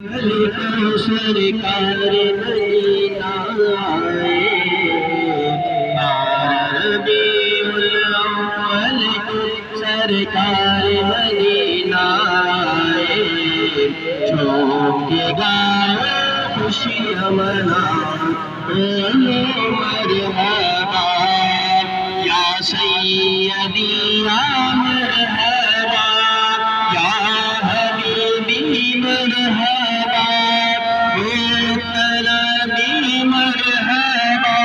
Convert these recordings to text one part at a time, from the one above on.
سرکار مدینہ آئے، ربیع الاول سرکار مدینہ آئے، چونک گائے خوشیاں منائے، بولو مرحبا یا سیدی یا مرحبا یا حبیبی مرحبا طلبی مرحبا،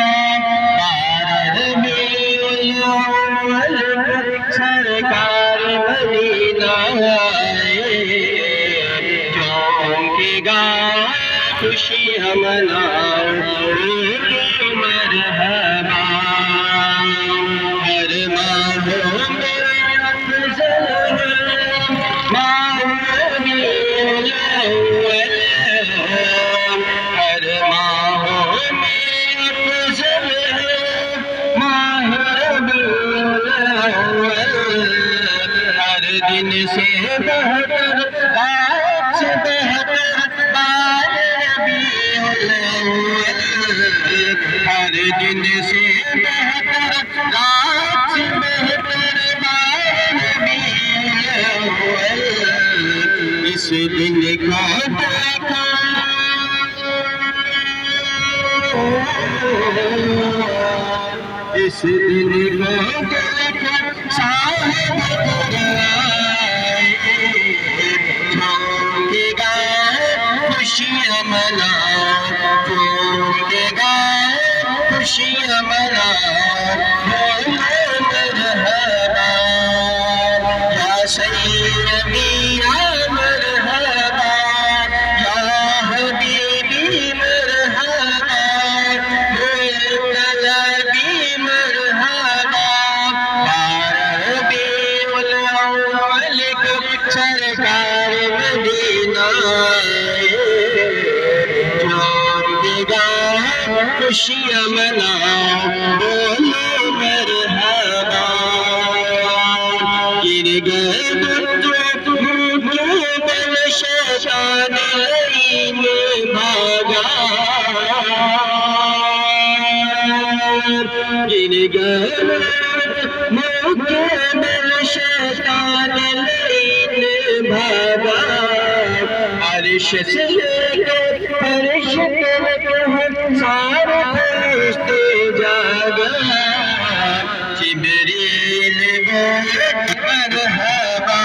ربیع الاول سرکار مدینہ آئے، چونک گائے خوشیاں منائے، بولو مرحبا۔ ہر ماہ میں افضل ہے ماہ ربیع الاول، ہر ماہ میں افضل ہے ماہ ربیع الاول، ہر دن سے بہتر رات سے بہتر ماہ ربیع الاول، ہر دن سے بہتر رات سے بہتر ماہ ربیع الاول، اس دن کو دیکھا اس دن کو دیکھا صاحب قرآن، چونک گائے خوشیاں منائے، چونک گائے خوشیاں منائے، بولو مرحبا یا سیدی یا مرحبا یا حبیبی مرحبا، طلبی مرحبا، ربیع الاول سرکار مدینہ آئے، چونک گائے خوشیاں منائے، بولو مرحبا۔ گر گئے بل شیطان لئیم بھاگا، گر گئے بل شیطان لئیم بھاگا، عرش سے لے کے فرش تک سارے فرشتے جاگا، جبریل بولے مرحبا،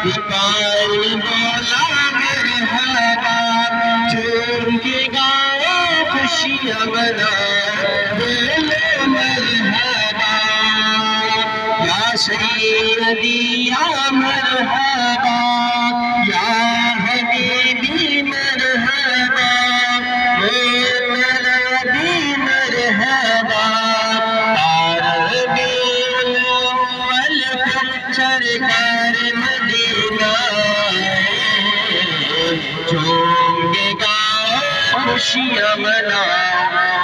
میکائیل بولا مرحبا، چونک گائے خوشیاں منائے، بولو مرحبا یا سیدی یا مرحبا یا حبیبی مرحبا، طلبی مرحبا، ربیع الاول سرکار مدینہ آئے، چونک گائے خوشیاں منائے،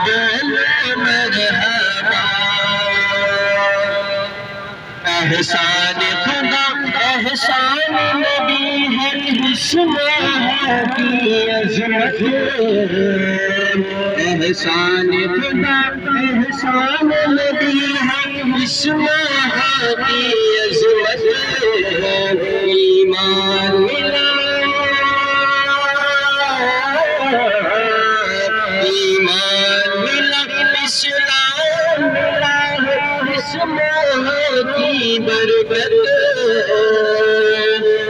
بولو مرحبا۔ احسان خدا احسان نبی ہے، حسن ہے کی عظمت، احسان خدا احسان نبی ہے، حسن ہے کی عظمت، ایمان ملا ایمان ملا اسلام ملا ہے، اسم کی برکت،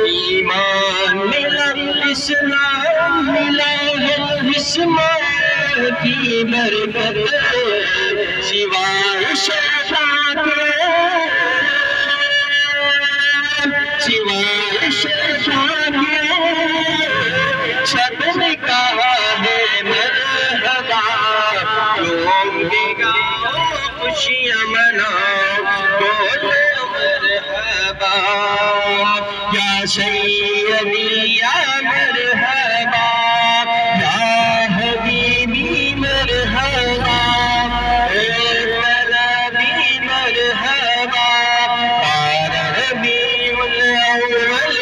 ایمان ملا اسلام ملا ہے، اسم کی برکت، سوائے شیطان کے سوائے شیطان کے سب نے کہا ہے مرحبا، چونک گاؤ خوشیاں مناؤ، بولو مرحبا یا سیدی یا مرحبا یا حبیبی مرحبا، طلبی مرحبا، ربیع الاول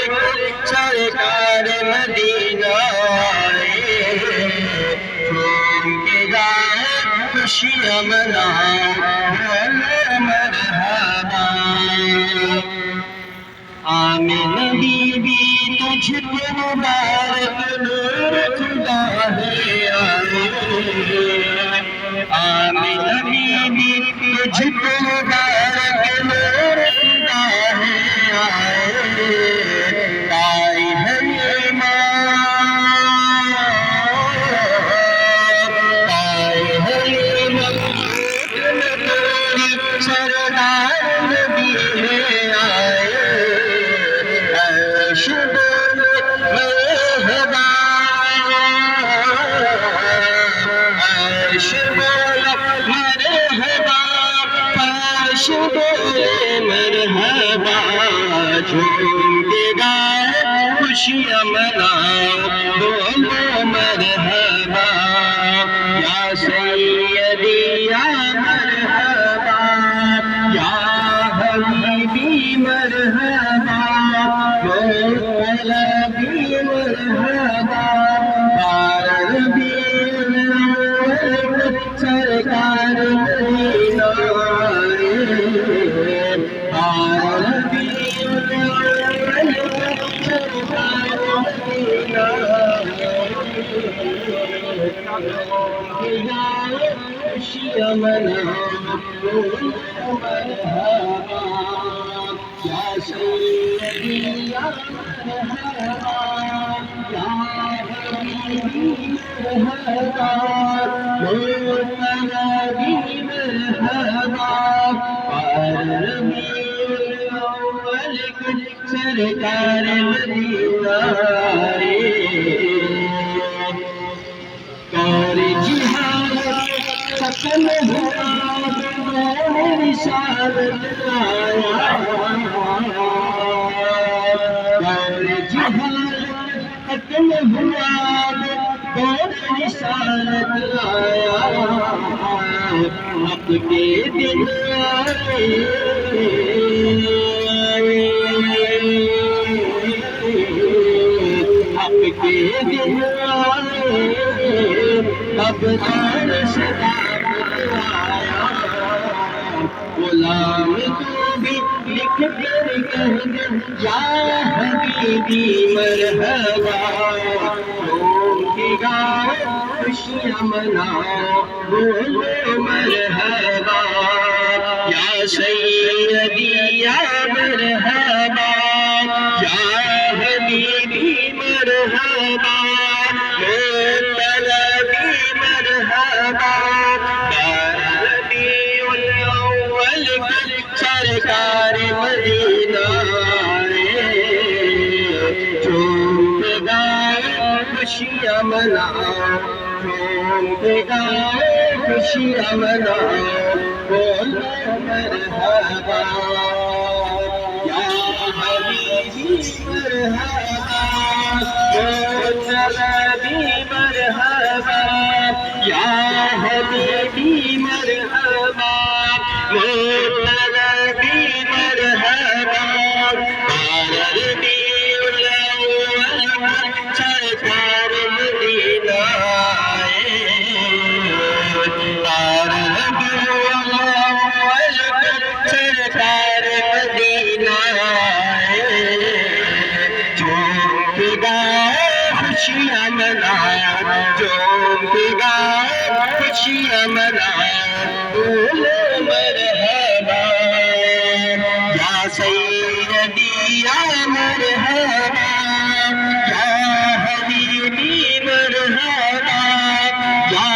سرکار مدینہ خوشیاں مناؤ بولو مرحبا آمین بی بی تجھ پہ مبارک نور خدا ہے آمین بی بی تجھ پہ مبارک نور خدا ہے آئی ہے ایمان آئی ہے ایمان سردار نبی ہے مرحبا جھوم کے گائے خوشیاں مناؤ بولو مرحبا یا سیدی یا مرحبا یا حبیبی مرحبا مولا مرحبا سرکار مدینہ خوشیاں مناؤ مرحبا یا سیدی یا مرحبا یا حبیبی مرحبا مولا مرحبا سرکار مدینہ کار جہاد ختم ہوا رسالت لایا کار جہاد ختم ہوا رسالت لایا حق کے دن حق کے دن اب غلام تو بھی لکھ کر کہہ دے یا حبیبی مرحبا قوم کی گاؤ خوشیاں مناؤ بولو مرحبا یا سیدی یا مرحبا یا حبیبی مرحبا سرکار مدینہ جھوم کے گائے خوشیاں مناؤ جھوم کے گائے خوشیاں مناؤ بولو مرحبا یا حبیبی مرحبا نبی مرحبا یا حبیبی مرحبا سرکار مدینہ سرکار مدینہ جھوم کے گائے خوشیاں مناؤ جھوم کے گائے خوشیاں مناؤ بولو مرحبا یا سیدی یا مرحبا یا حبیبی مرحبا یا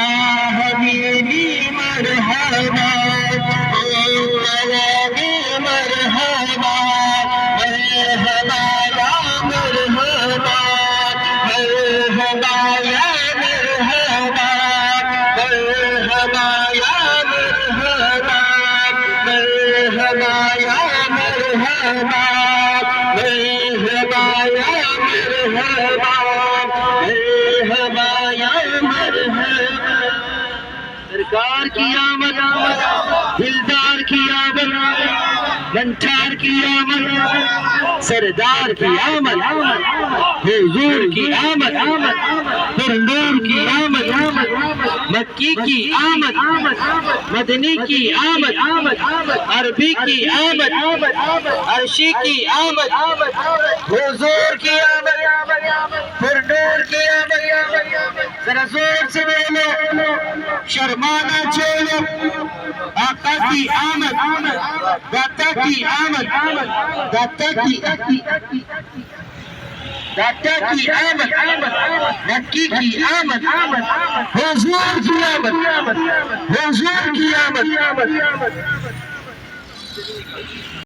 حبیبی مرحبا مرحبا مرحبا یا مرحبا مرحبا یا مرحبا مرحبا یا مرحبا مرحبا یا مرحبا مرحبا یا مرحبا مرحبا یا مرحبا سرکار کی آمد دلدار کی آمد گنٹھار کی آمد سردار کی آمد حضور کی آمد پرنور کی آمد مکی کی آمد مدنی کی آمد عربی کی آمد عرشی کی آمد حضور کی آمد پھر نور کی آمد ذرا زور سے بولو شرمانا چھوڑو آقا کی آمد داتا کی آمد داتا کی آمد مکی کی آمد حضور کی آمد حضور کی آمد